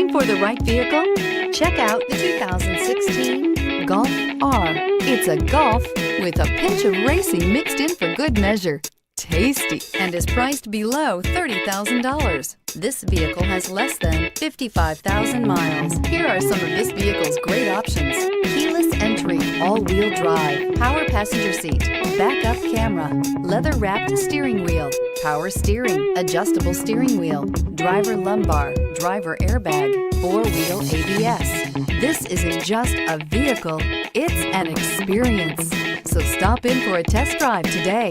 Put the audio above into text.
Looking for the right vehicle? Check out the 2016 Golf R. It's a Golf with a pinch of racing mixed in for good measure. Tasty, and is priced below $30,000. This vehicle has less than 55,000 miles. Here are some of this vehicle's great options: keyless entry, all-wheel drive, power passenger seat, backup camera, leather-wrapped steering wheel, power steering, adjustable steering wheel, driver lumbar, driver airbag, four-wheel ABS. This isn't just a vehicle, it's an experience. So stop in for a test drive today.